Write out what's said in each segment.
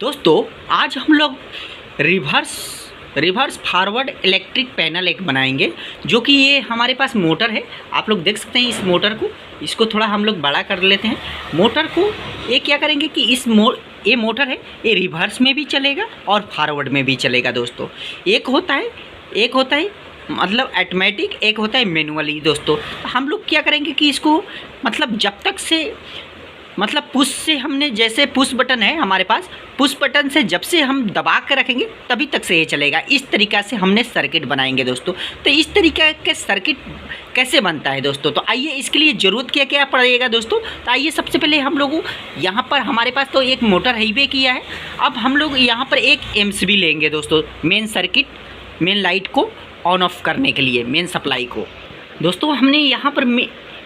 दोस्तों आज हम लोग रिवर्स फॉरवर्ड इलेक्ट्रिक पैनल एक बनाएंगे, जो कि ये हमारे पास मोटर है। आप लोग देख सकते हैं इस मोटर को, इसको थोड़ा हम लोग बड़ा कर लेते हैं। मोटर को ये क्या करेंगे कि ये मोटर है, ये रिवर्स में भी चलेगा और फॉरवर्ड में भी चलेगा। दोस्तों एक होता है मतलब ऑटोमेटिक, एक होता है मैनुअली। दोस्तों हम लोग क्या करेंगे कि इसको मतलब जब तक से मतलब पुश से हमने, जैसे पुश बटन है हमारे पास, पुश बटन से जब से हम दबा कर रखेंगे तभी तक से ये चलेगा। इस तरीक़ा से हमने सर्किट बनाएंगे दोस्तों। तो इस तरीके के सर्किट कैसे बनता है दोस्तों, तो आइए इसके लिए ज़रूरत क्या क्या पड़ेगा दोस्तों। तो आइए सबसे पहले हम लोग यहाँ पर हमारे पास तो एक मोटर हाईवे किया है। अब हम लोग यहाँ पर एक एमसीबी लेंगे दोस्तों, मेन सर्किट, मेन लाइट को ऑन ऑफ करने के लिए, मेन सप्लाई को। दोस्तों हमने यहाँ पर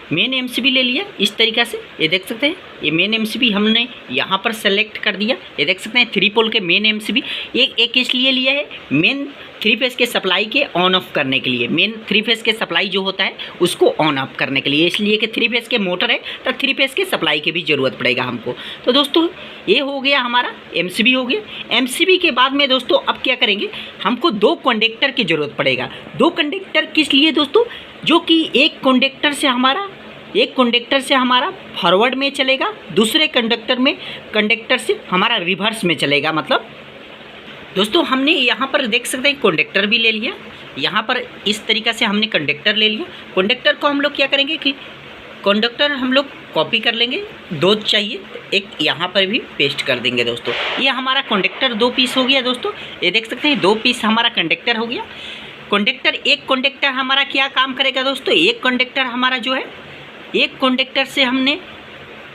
मेन एमसीबी ले लिया इस तरीक़ा से, ये देख सकते हैं। ये मेन एमसीबी हमने यहाँ पर सेलेक्ट कर दिया, ये देख सकते हैं 3 पोल के मेन एमसीबी। एक इसलिए लिया है मेन 3 फेज़ के सप्लाई के ऑन ऑफ करने के लिए, मेन 3 फेज़ के सप्लाई जो होता है उसको ऑन ऑफ करने के लिए, इसलिए कि 3 फेज़ के मोटर है तो 3 फेज़ के सप्लाई की भी ज़रूरत पड़ेगा हमको। तो दोस्तों ये हो गया हमारा एमसीबी हो गया। एमसीबी के बाद में दोस्तों अब क्या करेंगे, हमको 2 कंडक्टर की ज़रूरत पड़ेगा। 2 कंडक्टर किस लिए दोस्तों, जो कि एक कंडक्टर से हमारा फॉरवर्ड में चलेगा, दूसरे कंडक्टर से हमारा रिवर्स में चलेगा। मतलब दोस्तों हमने यहाँ पर देख सकते हैं कंडक्टर भी ले लिया, यहाँ पर इस तरीक़ा से हमने कंडक्टर ले लिया। कंडक्टर को हम लोग क्या करेंगे कि कंडक्टर हम लोग कॉपी कर लेंगे, 2 चाहिए, एक यहाँ पर भी पेस्ट कर देंगे दोस्तों। ये हमारा कंडक्टर 2 पीस हो गया दोस्तों, ये देख सकते हैं 2 पीस हमारा कंडक्टर हो गया। एक कंडक्टर हमारा क्या काम करेगा दोस्तों, एक कंडक्टर हमारा जो है, एक कंडक्टर से हमने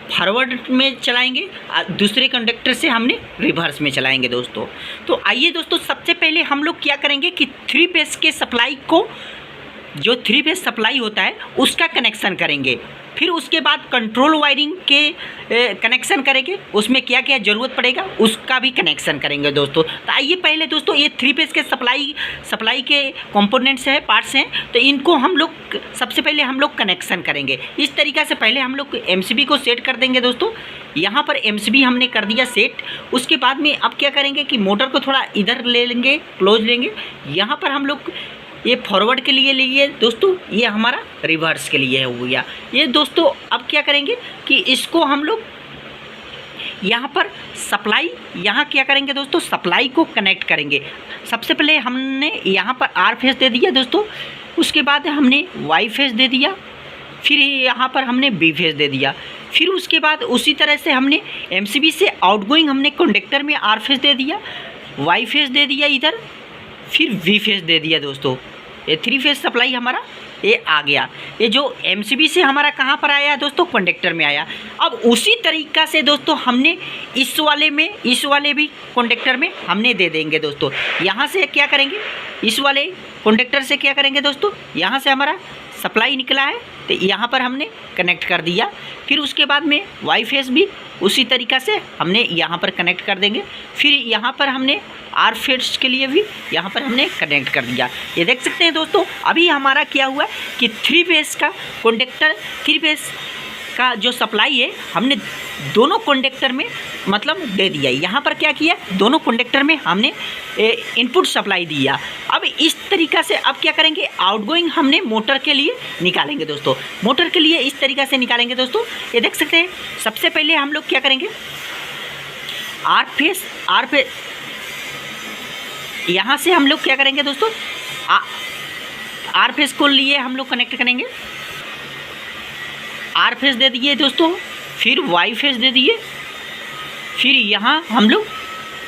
फॉरवर्ड में चलाएंगे, दूसरे कंडक्टर से हमने रिवर्स में चलाएंगे दोस्तों। तो आइए दोस्तों सबसे पहले हम लोग क्या करेंगे कि 3 फेज़ के सप्लाई को, जो 3 फेज़ सप्लाई होता है उसका कनेक्शन करेंगे। फिर उसके बाद कंट्रोल वायरिंग के कनेक्शन करेंगे, उसमें क्या क्या ज़रूरत पड़ेगा उसका भी कनेक्शन करेंगे दोस्तों। तो आइए पहले दोस्तों ये 3 फेज़ के सप्लाई के कंपोनेंट्स हैं, पार्ट्स हैं, तो इनको हम लोग सबसे पहले हम लोग कनेक्शन करेंगे। इस तरीक़ा से पहले हम लोग एमसीबी को सेट कर देंगे दोस्तों। यहाँ पर एमसीबी हमने कर दिया सेट। उसके बाद में अब क्या करेंगे कि मोटर को थोड़ा इधर ले लेंगे, क्लोज लेंगे। यहाँ पर हम लोग ये फॉरवर्ड के लिए लिए दोस्तों, ये हमारा रिवर्स के लिए हो गया ये दोस्तों। अब क्या करेंगे कि इसको हम लोग यहाँ पर सप्लाई, यहाँ क्या करेंगे दोस्तों, सप्लाई को कनेक्ट करेंगे। सबसे पहले हमने यहाँ पर आर फेज़ दे दिया दोस्तों, उसके बाद हमने वाई फेज़ दे दिया, फिर यहाँ पर हमने बी फेज़ दे दिया। फिर उसके बाद उसी तरह से हमने एमसीबी से आउटगोइंग हमने कंडक्टर में आर फेज़ दे दिया, वाई फेज़ दे दिया इधर, फिर वी फेज़ दे दिया दोस्तों। ये 3 फेज़ सप्लाई हमारा ये आ गया। ये जो एमसीबी से हमारा कहाँ पर आया दोस्तों, कंडक्टर में आया। अब उसी तरीक़ा से दोस्तों हमने इस वाले भी कंडक्टर में हमने दे देंगे दोस्तों। यहाँ से क्या करेंगे, इस वाले कंडक्टर से क्या करेंगे दोस्तों, यहाँ से हमारा सप्लाई निकला है तो यहाँ पर हमने कनेक्ट कर दिया। फिर उसके बाद में वाई फेज़ भी उसी तरीक़ा से हमने यहाँ पर कनेक्ट कर देंगे। फिर यहाँ पर हमने आर फेज़ के लिए भी यहाँ पर हमने कनेक्ट कर दिया। ये देख सकते हैं दोस्तों अभी हमारा क्या हुआ कि 3 फेज़ का कंडक्टर, 3 फेज़ का जो सप्लाई है हमने दोनों कंडक्टर में मतलब दे दिया। यहाँ पर क्या किया, दोनों कंडक्टर में हमने इनपुट सप्लाई दिया। अब इस तरीक़ा से अब क्या करेंगे, आउटगोइंग हमने मोटर के लिए निकालेंगे दोस्तों। मोटर के लिए इस तरीक़ा से निकालेंगे दोस्तों। ये देख सकते हैं सबसे पहले हम लोग क्या करेंगे, आर फेज़ यहाँ से हम लोग क्या करेंगे दोस्तों, आर फेज़ को लिए हम लोग कनेक्ट करेंगे, आर फेज़ दे दिए दोस्तों, फिर वाई फेज़ दे दिए, फिर यहाँ हम लोग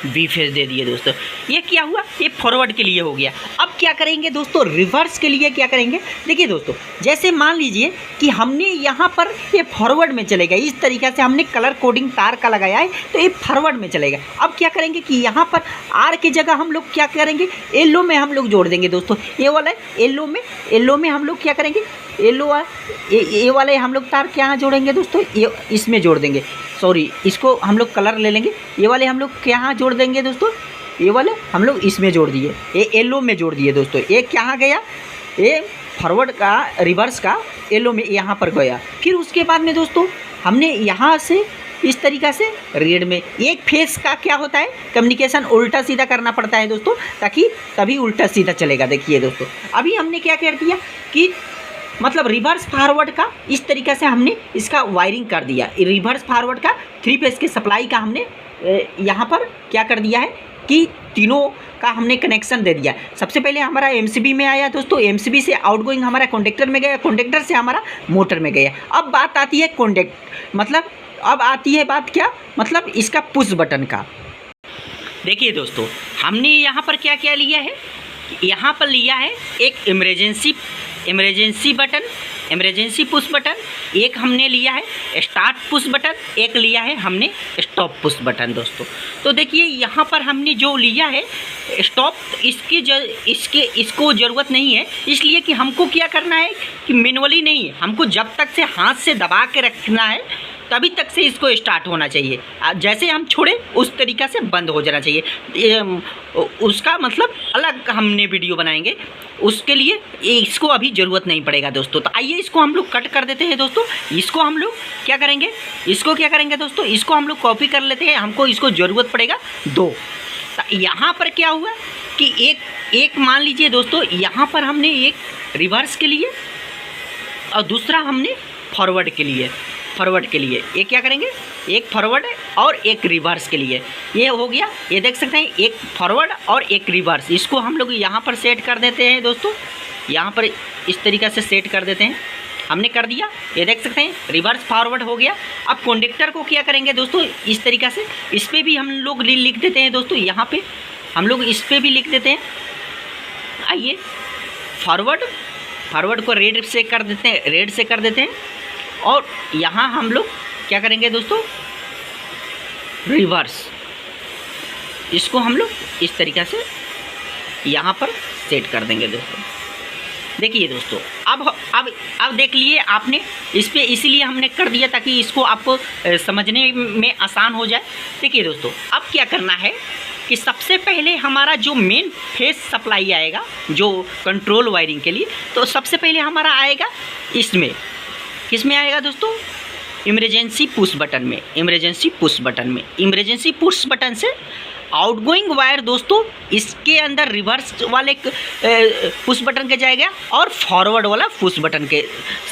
बी फेज़ दे दिए दोस्तों। ये क्या हुआ, ये फॉरवर्ड के लिए हो गया। अब क्या करेंगे दोस्तों, रिवर्स के लिए क्या करेंगे, देखिए दोस्तों जैसे मान लीजिए कि हमने यहाँ पर ये फॉरवर्ड में चलेगा, इस तरीक़े से हमने कलर कोडिंग तार का लगाया है तो ये फॉरवर्ड में चलेगा। अब क्या करेंगे कि यहाँ पर आर की जगह हम लोग क्या करेंगे, येलो में हम लोग जोड़ देंगे दोस्तों। ये वाला येलो में हम लोग क्या करेंगे, ये वाले हम लोग तार क्या जोड़ेंगे दोस्तों, ये इसमें जोड़ देंगे। सॉरी, इसको हम लोग कलर ले लेंगे। ये वाले हम लोग क्या जोड़ देंगे दोस्तों, ये वाले हम लोग इसमें जोड़ दिए, ये येलो में जोड़ दिए दोस्तों। ये क्या गया, ये फॉरवर्ड का रिवर्स का येलो में यहाँ पर गया। फिर उसके बाद में दोस्तों हमने यहाँ से इस तरीक़ा से रेड में एक फेस का क्या होता है, कम्युनिकेशन उल्टा सीधा करना पड़ता है दोस्तों, ताकि तभी उल्टा सीधा चलेगा। देखिए दोस्तों, अभी हमने क्या कर दिया कि मतलब रिवर्स फॉरवर्ड का इस तरीक़े से हमने इसका वायरिंग कर दिया। रिवर्स फॉरवर्ड का 3 फेस के सप्लाई का हमने यहाँ पर क्या कर दिया है कि तीनों का हमने कनेक्शन दे दिया। सबसे पहले हमारा एमसीबी में आया दोस्तों, एमसीबी से आउटगोइंग हमारा कॉन्डेक्टर में गया, कॉन्डेक्टर से हमारा मोटर में गया। अब बात आती है मतलब अब आती है बात क्या, मतलब इसका पुश बटन का। देखिए दोस्तों, हमने यहाँ पर क्या क्या लिया है, यहाँ पर लिया है एक emergency button, emergency push button, एक हमने लिया है स्टार्ट पुश बटन, एक लिया है हमने स्टॉप पुश बटन दोस्तों। तो देखिए यहाँ पर हमने जो लिया है स्टॉप, इसको ज़रूरत नहीं है, इसलिए कि हमको क्या करना है कि मैनुअली नहीं है, हमको जब तक से हाथ से दबा के रखना है तभी तक से इसको स्टार्ट होना चाहिए। जैसे हम छोड़े उस तरीक़ा से बंद हो जाना चाहिए। उसका मतलब अलग हमने वीडियो बनाएंगे, उसके लिए इसको अभी ज़रूरत नहीं पड़ेगा दोस्तों। तो आइए इसको हम लोग कट कर देते हैं दोस्तों। इसको हम लोग क्या करेंगे, दोस्तों, इसको हम लोग कॉपी कर लेते हैं, हमको इसको ज़रूरत पड़ेगा 2। तो यहाँ पर क्या हुआ कि एक मान लीजिए दोस्तों, यहाँ पर हमने एक रिवर्स के लिए और दूसरा हमने फॉरवर्ड के लिए एक क्या करेंगे, एक फॉरवर्ड और एक रिवर्स के लिए। ये हो गया, ये देख सकते हैं, एक फॉरवर्ड और एक रिवर्स। इसको हम लोग यहाँ पर सेट कर देते हैं दोस्तों, यहाँ पर इस तरीक़े से सेट कर देते हैं। हमने कर दिया, ये देख सकते हैं रिवर्स फॉरवर्ड हो गया। अब कॉन्डेक्टर को क्या करेंगे दोस्तों, इस तरीक़े से इस पर भी हम लोग लिख देते हैं दोस्तों, यहाँ पर हम लोग इस पर भी लिख देते हैं। आइए फॉरवर्ड को रेड से कर देते हैं, और यहाँ हम लोग क्या करेंगे दोस्तों, रिवर्स, इसको हम लोग इस तरीक़े से यहाँ पर सेट कर देंगे दोस्तों। देखिए दोस्तों, अब देख लिए आपने, इस पे इसीलिए हमने कर दिया ताकि इसको आपको समझने में आसान हो जाए। देखिए दोस्तों, अब क्या करना है कि सबसे पहले हमारा जो मेन फेस सप्लाई आएगा जो कंट्रोल वायरिंग के लिए, तो सबसे पहले हमारा आएगा इसमें, किस में आएगा दोस्तों, इमरजेंसी पुश बटन में। इमरजेंसी पुश बटन से आउटगोइंग वायर दोस्तों इसके अंदर रिवर्स वाले पुश बटन के जाएगा और फॉरवर्ड वाला पुश बटन के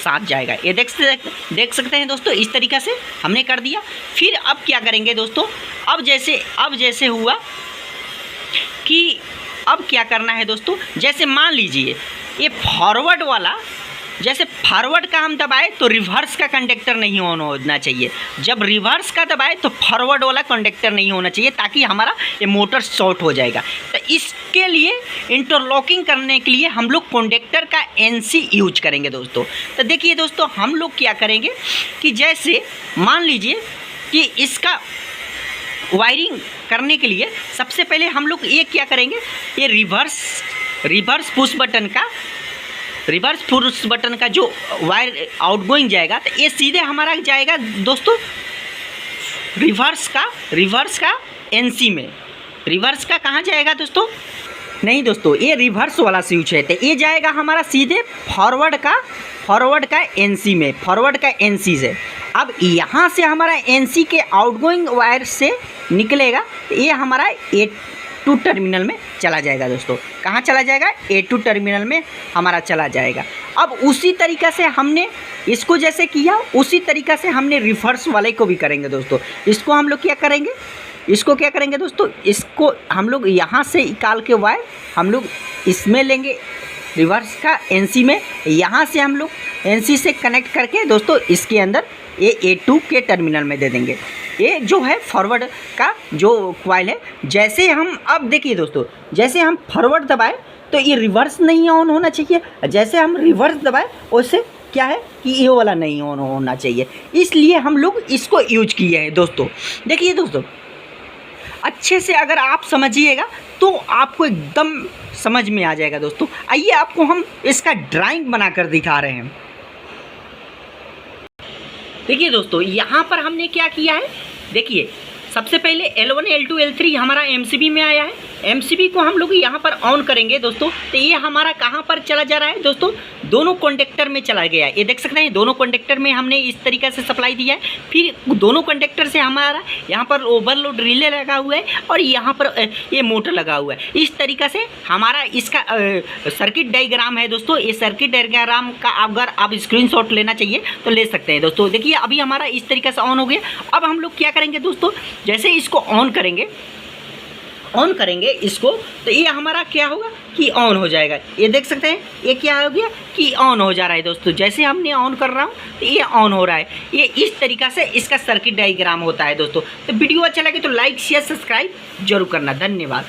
साथ जाएगा। ये देख सकते हैं दोस्तों, इस तरीक़े से हमने कर दिया। फिर अब क्या करेंगे दोस्तों, अब जैसे हुआ कि अब क्या करना है दोस्तों, जैसे मान लीजिए ये फॉरवर्ड वाला, जैसे फॉरवर्ड का हम दबाए तो रिवर्स का कंडक्टर नहीं ऑन होना चाहिए, जब रिवर्स का दबाए तो फॉरवर्ड वाला कंडक्टर नहीं होना चाहिए, ताकि हमारा ये मोटर शॉर्ट हो जाएगा। तो इसके लिए इंटरलॉकिंग करने के लिए हम लोग कंडक्टर का एनसी यूज करेंगे दोस्तों। तो देखिए दोस्तों, हम लोग क्या करेंगे कि जैसे मान लीजिए कि इसका वायरिंग करने के लिए सबसे पहले हम लोग ये क्या करेंगे, ये रिवर्स पुश बटन का जो वायर आउटगोइंग जाएगा, तो ये सीधे हमारा जाएगा दोस्तों रिवर्स का एनसी में। रिवर्स का कहाँ जाएगा दोस्तों, नहीं दोस्तों, ये रिवर्स वाला स्विच है, तो ये जाएगा हमारा सीधे फॉरवर्ड का एनसी में, फॉरवर्ड का एनसी से। अब यहाँ से हमारा एनसी के आउटगोइंग वायर से निकलेगा, तो ये हमारा A2 टर्मिनल में चला जाएगा दोस्तों। कहाँ चला जाएगा, A2 टर्मिनल में हमारा चला जाएगा। अब उसी तरीक़ा से हमने इसको जैसे किया, उसी तरीक़ा से हमने रिवर्स वाले को भी करेंगे दोस्तों। इसको हम लोग क्या करेंगे दोस्तों, इसको हम लोग यहाँ से निकाल के वायर हम लोग इसमें लेंगे, रिवर्स का एनसी में, यहाँ से हम लोग एनसी से कनेक्ट करके दोस्तों इसके अंदर ये A2 के टर्मिनल में दे देंगे। ये जो है फॉरवर्ड का जो कॉइल है, जैसे हम अब देखिए दोस्तों, जैसे हम फॉरवर्ड दबाए तो ये रिवर्स नहीं ऑन होना चाहिए, जैसे हम रिवर्स दबाए उससे क्या है कि ये वाला नहीं ऑन होना चाहिए, इसलिए हम लोग इसको यूज किए हैं दोस्तों। देखिए दोस्तों, अच्छे से अगर आप समझिएगा तो आपको एकदम समझ में आ जाएगा दोस्तों। आइए आपको हम इसका ड्राइंग बनाकर दिखा रहे हैं। देखिए दोस्तों, यहाँ पर हमने क्या किया है, देखिए सबसे पहले L1 L2 L3 हमारा MCB में आया है, एमसीबी को हम लोग यहाँ पर ऑन करेंगे दोस्तों, तो ये हमारा कहाँ पर चला जा रहा है दोस्तों, दोनों कंडक्टर में चला गया है। ये देख सकते हैं दोनों कंडक्टर में हमने इस तरीक़े से सप्लाई दिया है। फिर दोनों कंडक्टर से हमारा यहाँ पर ओवरलोड रिले लगा हुआ है और यहाँ पर ये मोटर लगा हुआ है। इस तरीक़े से हमारा इसका सर्किट डायग्राम है दोस्तों। ये सर्किट डायग्राम का अगर आप स्क्रीनशॉट लेना चाहिए तो ले सकते हैं दोस्तों। देखिए अभी हमारा इस तरीक़े से ऑन हो गया। अब हम लोग क्या करेंगे दोस्तों, जैसे इसको ऑन करेंगे इसको, तो ये हमारा क्या होगा कि ऑन हो जाएगा। ये देख सकते हैं ये क्या हो गया कि ऑन हो जा रहा है दोस्तों। जैसे हमने ऑन कर रहा हूँ तो ये ऑन हो रहा है। ये इस तरीक़ा से इसका सर्किट डायग्राम होता है दोस्तों। तो वीडियो अच्छा लगे तो लाइक शेयर सब्सक्राइब जरूर करना। धन्यवाद।